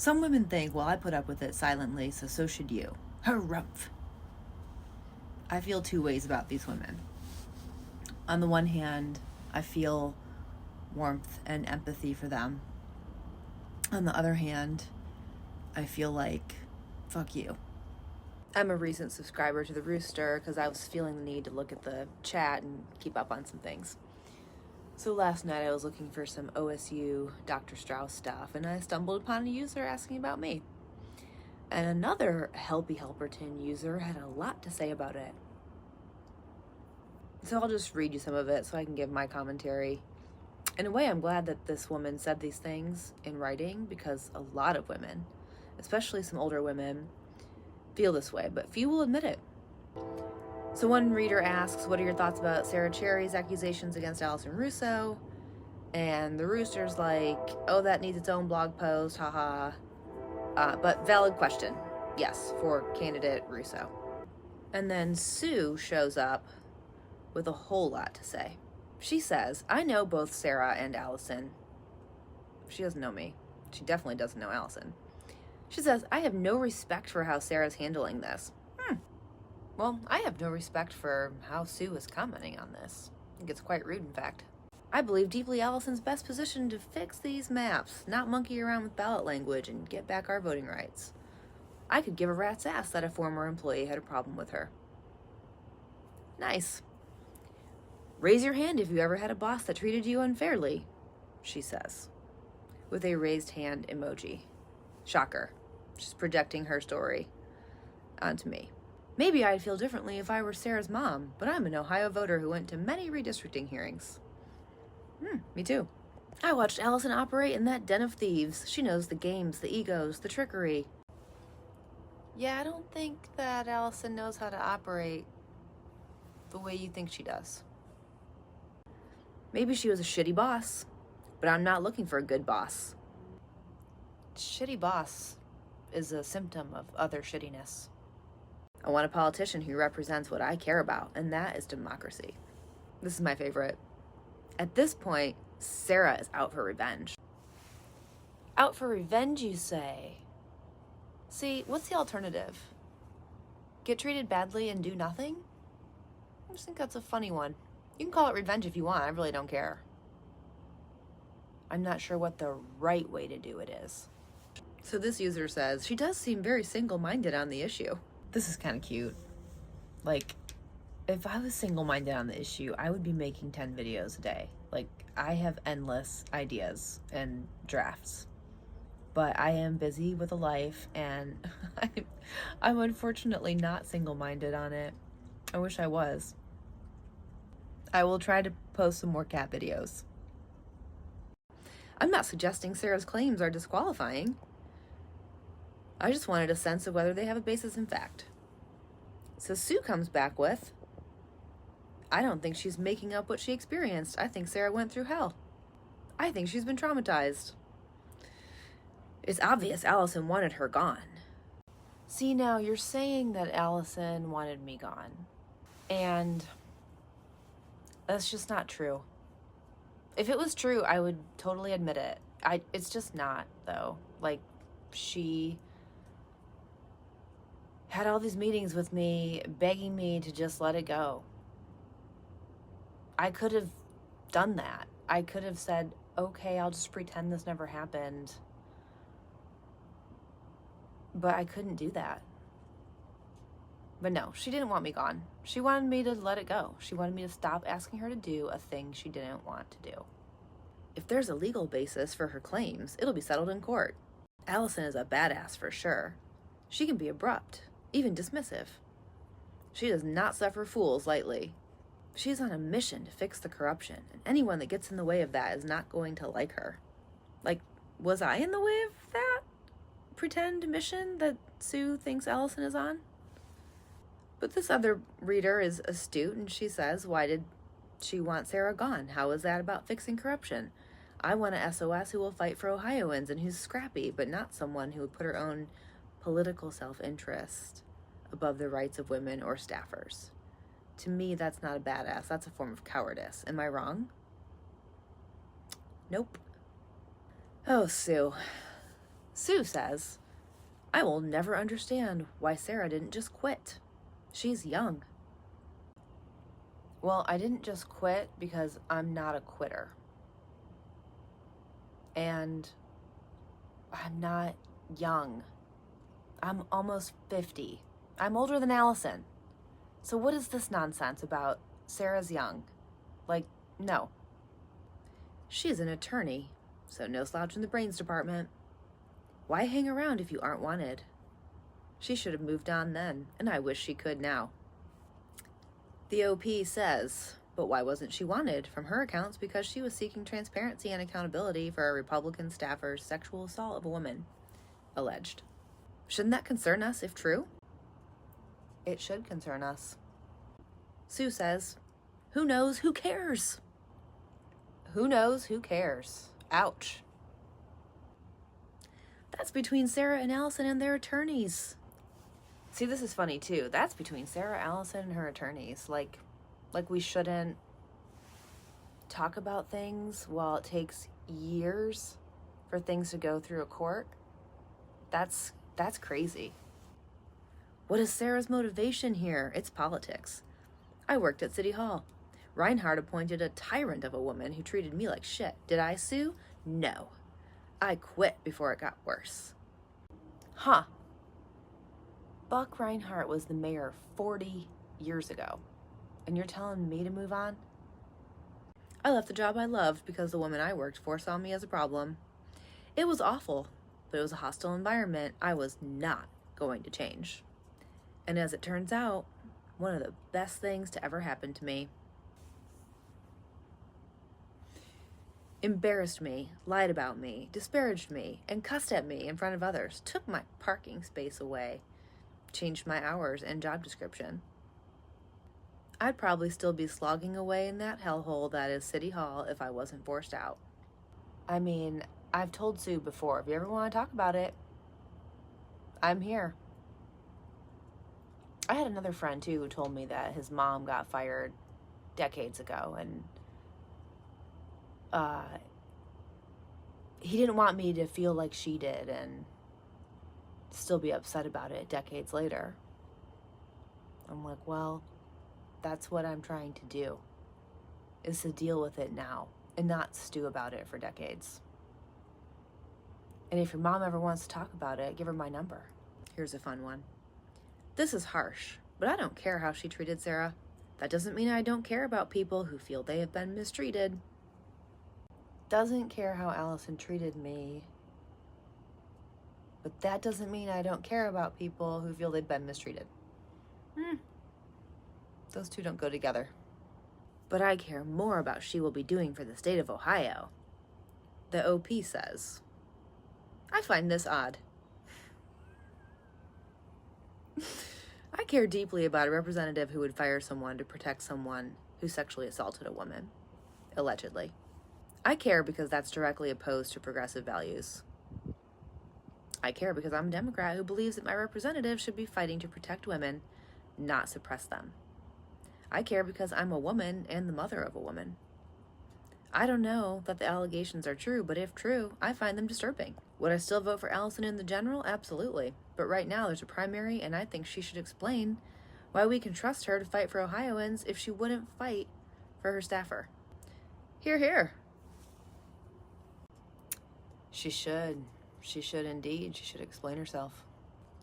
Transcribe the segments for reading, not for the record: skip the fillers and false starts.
Some women think, well, I put up with it silently, so should you. Harumph. I feel two ways about these women. On the one hand, I feel warmth and empathy for them. On the other hand, I feel like, fuck you. I'm a recent subscriber to the Rooster because I was feeling the need to look at the chat and keep up on some things. So last night I was looking for some OSU Dr. Strauss stuff, and I stumbled upon a user asking about me. And another Helpy Helperton user had a lot to say about it. So I'll just read you some of it so I can give my commentary. In a way, I'm glad that this woman said these things in writing, because a lot of women, especially some older women, feel this way, but few will admit it. So one reader asks, what are your thoughts about Sarah Cherry's accusations against Allison Russo? And the Rooster's like, oh, that needs its own blog post, haha. But valid question, yes, for candidate Russo. And then Sue shows up with a whole lot to say. She says, I know both Sarah and Allison. She doesn't know me. She definitely doesn't know Allison. She says, I have no respect for how Sarah's handling this. Well, I have no respect for how Sue is commenting on this. I think it's quite rude, in fact. I believe deeply Allison's best positioned to fix these maps, not monkey around with ballot language and get back our voting rights. I could give a rat's ass that a former employee had a problem with her. Nice. Raise your hand if you ever had a boss that treated you unfairly, she says, with a raised hand emoji. Shocker. She's projecting her story onto me. Maybe I'd feel differently if I were Sarah's mom, but I'm an Ohio voter who went to many redistricting hearings. Me too. I watched Allison operate in that den of thieves. She knows the games, the egos, the trickery. Yeah, I don't think that Allison knows how to operate the way you think she does. Maybe she was a shitty boss, but I'm not looking for a good boss. Shitty boss is a symptom of other shittiness. I want a politician who represents what I care about, and that is democracy. This is my favorite. At this point, Sarah is out for revenge. Out for revenge, you say? See, what's the alternative? Get treated badly and do nothing? I just think that's a funny one. You can call it revenge if you want, I really don't care. I'm not sure what the right way to do it is. So this user says, she does seem very single-minded on the issue. This is kind of cute. Like, if I was single-minded on the issue, I would be making 10 videos a day. Like, I have endless ideas and drafts. But I am busy with a life, and I'm unfortunately not single-minded on it. I wish I was. I will try to post some more cat videos. I'm not suggesting Sarah's claims are disqualifying. I just wanted a sense of whether they have a basis in fact. So Sue comes back with, I don't think she's making up what she experienced. I think Sarah went through hell. I think she's been traumatized. It's obvious Allison wanted her gone. See, now you're saying that Allison wanted me gone. And that's just not true. If it was true, I would totally admit it. It's just not, though. Like, she had all these meetings with me, begging me to just let it go. I could have done that. I could have said, okay, I'll just pretend this never happened. But I couldn't do that. But no, she didn't want me gone. She wanted me to let it go. She wanted me to stop asking her to do a thing she didn't want to do. If there's a legal basis for her claims, it'll be settled in court. Allison is a badass for sure. She can be abrupt, even dismissive. She does not suffer fools lightly. She's on a mission to fix the corruption, and anyone that gets in the way of that is not going to like her. Like, was I in the way of that pretend mission that Sue thinks Allison is on? But this other reader is astute, and she says, why did she want Sarah gone? How is that about fixing corruption? I want a SOS who will fight for Ohioans and who's scrappy, but not someone who would put her own political self-interest above the rights of women or staffers. To me, that's not a badass. That's a form of cowardice. Am I wrong? Nope. Oh, Sue. Sue says, I will never understand why Sarah didn't just quit. She's young. Well, I didn't just quit because I'm not a quitter. And I'm not young. I'm almost 50. I'm older than Allison. So what is this nonsense about Sarah's young? Like, no. She's an attorney, so no slouch in the brains department. Why hang around if you aren't wanted? She should have moved on then, and I wish she could now. The OP says, but why wasn't she wanted? From her accounts, because she was seeking transparency and accountability for a Republican staffer's sexual assault of a woman, alleged. Shouldn't that concern us if true? It should concern us. Sue says, who knows? Who cares? Who knows? Who cares? Ouch. That's between Sarah and Allison and their attorneys. See, this is funny too. That's between Sarah, Allison, and her attorneys. Like we shouldn't talk about things while it takes years for things to go through a court. That's crazy. What is Sarah's motivation here? It's politics. I worked at City Hall. Reinhardt appointed a tyrant of a woman who treated me like shit. Did I sue? No. I quit before it got worse. Huh. Buck Reinhardt was the mayor 40 years ago, and you're telling me to move on? I left the job I loved because the woman I worked for saw me as a problem. It was awful, but it was a hostile environment I was not going to change. And as it turns out, one of the best things to ever happen to me. Embarrassed me, lied about me, disparaged me, and cussed at me in front of others, took my parking space away, changed my hours and job description. I'd probably still be slogging away in that hellhole that is City Hall if I wasn't forced out. I mean, I've told Sue before, if you ever want to talk about it, I'm here. I had another friend too who told me that his mom got fired decades ago, and he didn't want me to feel like she did and still be upset about it decades later. I'm like, well, that's what I'm trying to do, is to deal with it now and not stew about it for decades. And if your mom ever wants to talk about it, give her my number. Here's a fun one. This is harsh, but I don't care how she treated Sarah. That doesn't mean I don't care about people who feel they have been mistreated. Doesn't care how Allison treated me, but that doesn't mean I don't care about people who feel they've been mistreated. Those two don't go together. But I care more about what she will be doing for the state of Ohio. The OP says, I find this odd. I care deeply about a representative who would fire someone to protect someone who sexually assaulted a woman, allegedly. I care because that's directly opposed to progressive values. I care because I'm a Democrat who believes that my representative should be fighting to protect women, not suppress them. I care because I'm a woman and the mother of a woman. I don't know that the allegations are true, but if true, I find them disturbing. Would I still vote for Allison in the general? Absolutely. But right now there's a primary, and I think she should explain why we can trust her to fight for Ohioans if she wouldn't fight for her staffer. Hear, hear. She should. She should indeed. She should explain herself.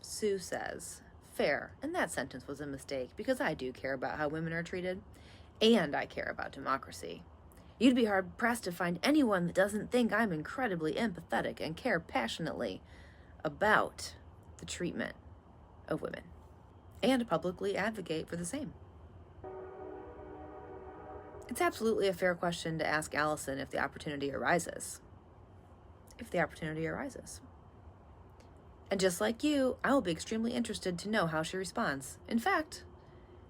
Sue says, fair, and that sentence was a mistake because I do care about how women are treated, and I care about democracy. You'd be hard-pressed to find anyone that doesn't think I'm incredibly empathetic and care passionately about the treatment of women, and publicly advocate for the same. It's absolutely a fair question to ask Allison if the opportunity arises. If the opportunity arises. And just like you, I will be extremely interested to know how she responds. In fact,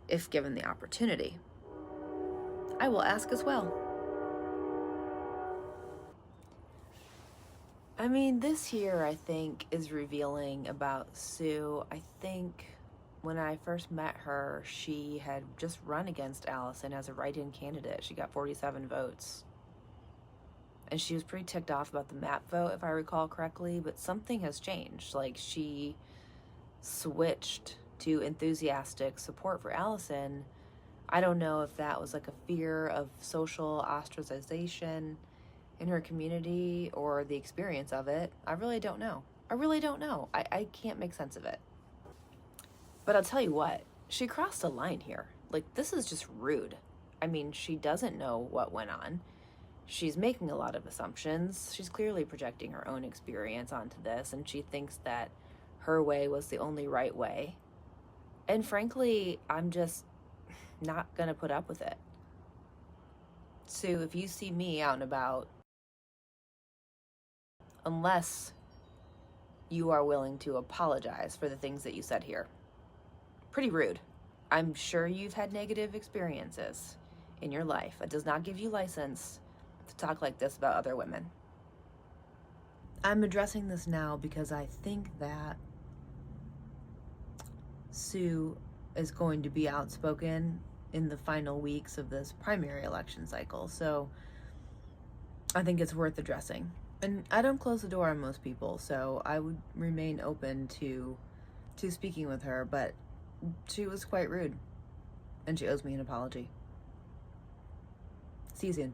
if given the opportunity, I will ask as well. I mean, this here, I think, is revealing about Sue. I think when I first met her, she had just run against Allison as a write-in candidate. She got 47 votes. and she was pretty ticked off about the map vote, if I recall correctly, but something has changed. Like, she switched to enthusiastic support for Allison. I don't know if that was like a fear of social ostracization in her community or the experience of it. I really don't know. I can't make sense of it. But I'll tell you what, she crossed a line here. Like, this is just rude. I mean, she doesn't know what went on. She's making a lot of assumptions. She's clearly projecting her own experience onto this, and she thinks that her way was the only right way. And frankly, I'm just not gonna put up with it. Sue, if you see me out and about, unless you are willing to apologize for the things that you said here. Pretty rude. I'm sure you've had negative experiences in your life. It does not give you license to talk like this about other women. I'm addressing this now because I think that Sue is going to be outspoken in the final weeks of this primary election cycle, so I think it's worth addressing. And I don't close the door on most people, so I would remain open to speaking with her, but she was quite rude, and she owes me an apology. See you soon.